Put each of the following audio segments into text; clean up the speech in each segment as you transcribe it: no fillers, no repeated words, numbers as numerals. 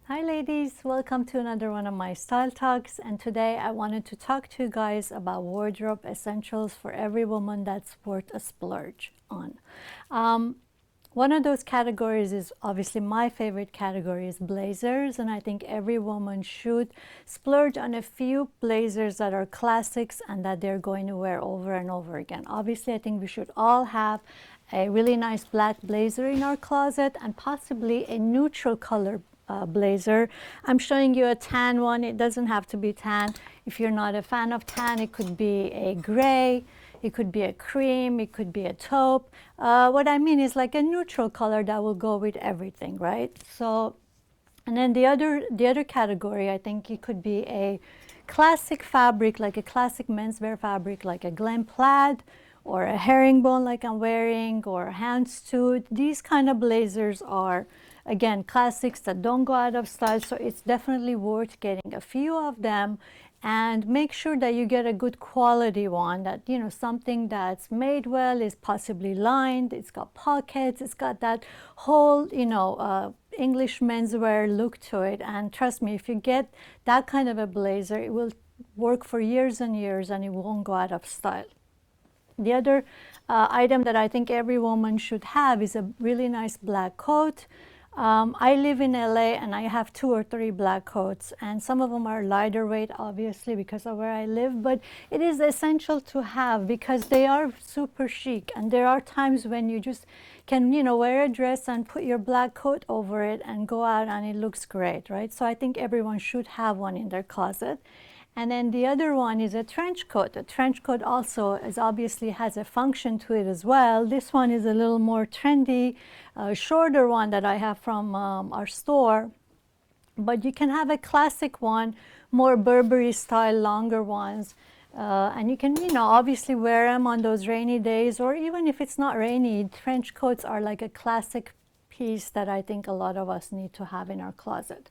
Hi ladies, welcome to another one of my style talks, and today I wanted to talk to you guys about wardrobe essentials for every woman that's worth a splurge on. One of those categories is obviously my favorite category is blazers, and I think every woman should splurge on a few blazers that are classics and that they're going to wear over and over again. Obviously, I think we should all have a really nice black blazer in our closet and possibly a neutral color blazer. I'm showing you a tan one. It doesn't have to be tan. If you're not a fan of tan, it could be a gray, it could be a cream, it could be a taupe. What I mean is like a neutral color that will go with everything, right? So, and then the other category, I think it could be a classic fabric, like a classic menswear fabric, like a Glen plaid or a herringbone like I'm wearing, or a houndstooth. These kind of blazers are, again, classics that don't go out of style, so it's definitely worth getting a few of them. And make sure that you get a good quality one, that, you know, something that's made well, is possibly lined, it's got pockets, it's got that whole, you know, English menswear look to it. And trust me, if you get that kind of a blazer, it will work for years and years and it won't go out of style. The other item that I think every woman should have is a really nice black coat. I live in LA and I have 2 or 3 black coats, and some of them are lighter weight, obviously, because of where I live, but it is essential to have because they are super chic, and there are times when you just can, you know, wear a dress and put your black coat over it and go out and it looks great, right? So I think everyone should have one in their closet. And then the other one is a trench coat. A trench coat also obviously has a function to it as well. This one is a little more trendy, shorter one that I have from our store. But you can have a classic one, more Burberry style, longer ones. And you can, you know, obviously wear them on those rainy days, or even if it's not rainy, trench coats are like a classic piece that I think a lot of us need to have in our closet.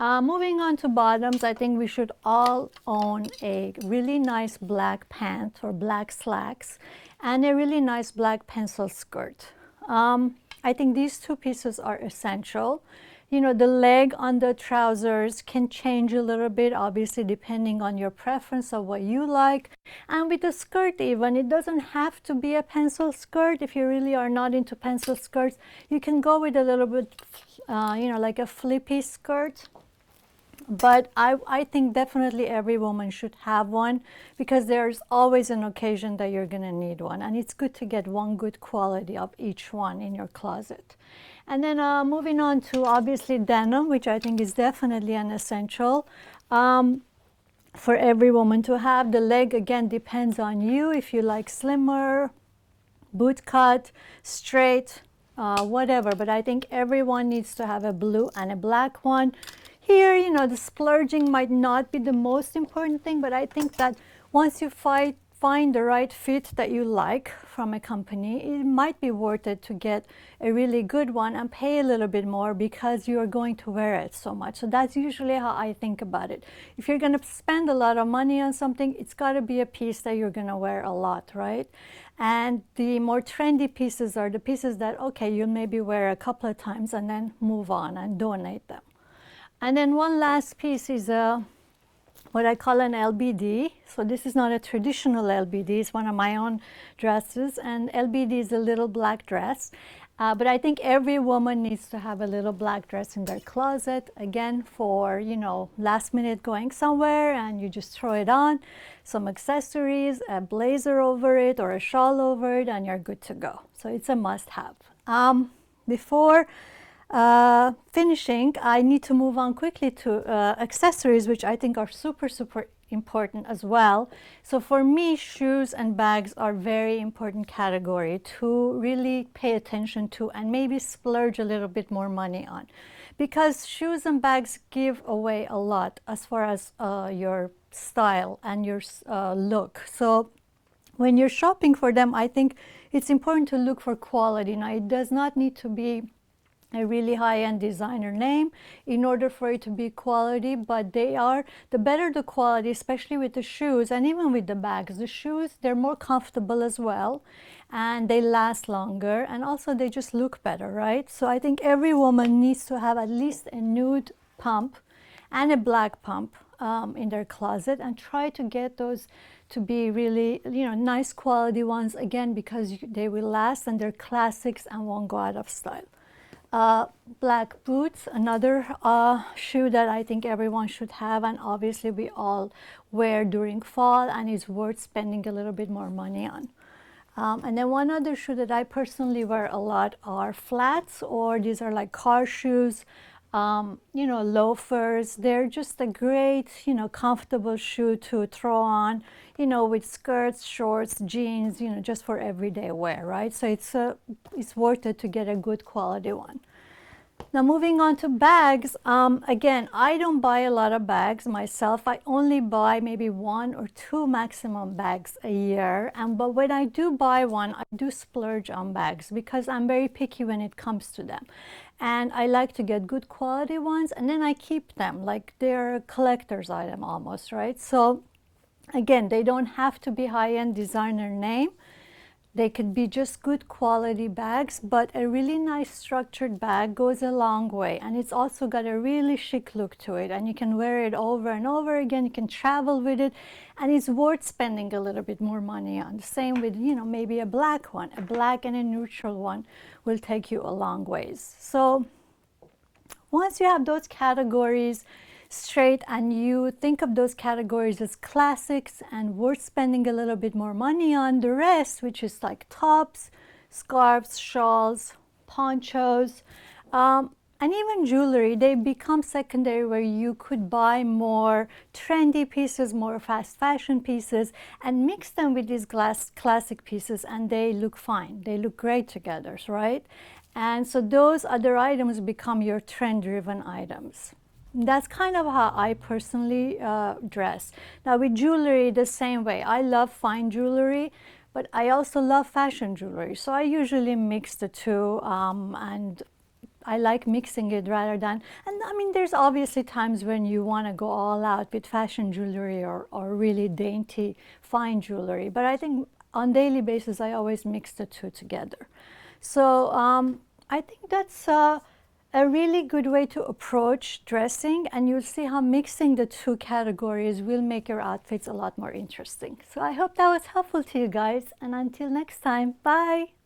Moving on to bottoms, I think we should all own a really nice black pant or black slacks and a really nice black pencil skirt. I think these two pieces are essential. You know, the leg on the trousers can change a little bit, obviously, depending on your preference of what you like. And with the skirt even, it doesn't have to be a pencil skirt. If you really are not into pencil skirts, you can go with a little bit, you know, like a flippy skirt. But I think definitely every woman should have one, because there's always an occasion that you're going to need one. And it's good to get one good quality of each one in your closet. And then moving on to obviously denim, which I think is definitely an essential for every woman to have. The leg, again, depends on you. If you like slimmer, boot cut, straight, whatever. But I think everyone needs to have a blue and a black one. Here, you know, the splurging might not be the most important thing, but I think that once you find the right fit that you like from a company, it might be worth it to get a really good one and pay a little bit more because you are going to wear it so much. So that's usually how I think about it. If you're going to spend a lot of money on something, it's got to be a piece that you're going to wear a lot, right? And the more trendy pieces are the pieces that, okay, you'll maybe wear a couple of times and then move on and donate them. And then one last piece is what I call an LBD. So this is not a traditional LBD, it's one of my own dresses. And LBD is a little black dress. But I think every woman needs to have a little black dress in their closet, again, for, you know, last minute going somewhere and you just throw it on, some accessories, a blazer over it or a shawl over it, and you're good to go. So it's a must have. Before finishing, I need to move on quickly to accessories, which I think are super important as well. So for me, shoes and bags are very important category to really pay attention to and maybe splurge a little bit more money on, because shoes and bags give away a lot as far as your style and your look. So when you're shopping for them, I think it's important to look for quality. Now, it does not need to be a really high-end designer name in order for it to be quality, but they are, the better the quality, especially with the shoes and even with the bags. The shoes, they're more comfortable as well, and they last longer, and also they just look better, right? So I think every woman needs to have at least a nude pump and a black pump in their closet, and try to get those to be really, nice quality ones, again, because they will last and they're classics and won't go out of style. Black boots, another shoe that I think everyone should have, and obviously we all wear during fall and is worth spending a little bit more money on. And then one other shoe that I personally wear a lot are flats, or these are like car shoes, loafers. They're just a great, comfortable shoe to throw on, with skirts, shorts, jeans, just for everyday wear, right? So it's worth it to get a good quality one. Now moving on to bags, again, I don't buy a lot of bags myself. I only buy maybe 1 or 2 maximum bags a year. But when I do buy one, I do splurge on bags because I'm very picky when it comes to them. And I like to get good quality ones, and then I keep them like they're a collector's item almost, right? So again, they don't have to be high-end designer name. They could be just good quality bags, but a really nice structured bag goes a long way, and it's also got a really chic look to it, and you can wear it over and over again. You can travel with it, and it's worth spending a little bit more money on. Same with, maybe a black one. A black and a neutral one will take you a long ways. So once you have those categories straight and you think of those categories as classics and worth spending a little bit more money on, the rest, which is like tops, scarves, shawls, ponchos, and even jewelry, they become secondary, where you could buy more trendy pieces, more fast fashion pieces, and mix them with these classic pieces, and they look fine. They look great together, right? And so those other items become your trend-driven items. That's kind of how I personally dress. Now with jewelry, the same way. I love fine jewelry, but I also love fashion jewelry. So I usually mix the two, and I like mixing it rather than, and I mean, there's obviously times when you want to go all out with fashion jewelry or really dainty fine jewelry. But I think on daily basis, I always mix the two together. So I think that's a really good way to approach dressing, and you'll see how mixing the two categories will make your outfits a lot more interesting. So I hope that was helpful to you guys, and until next time, bye!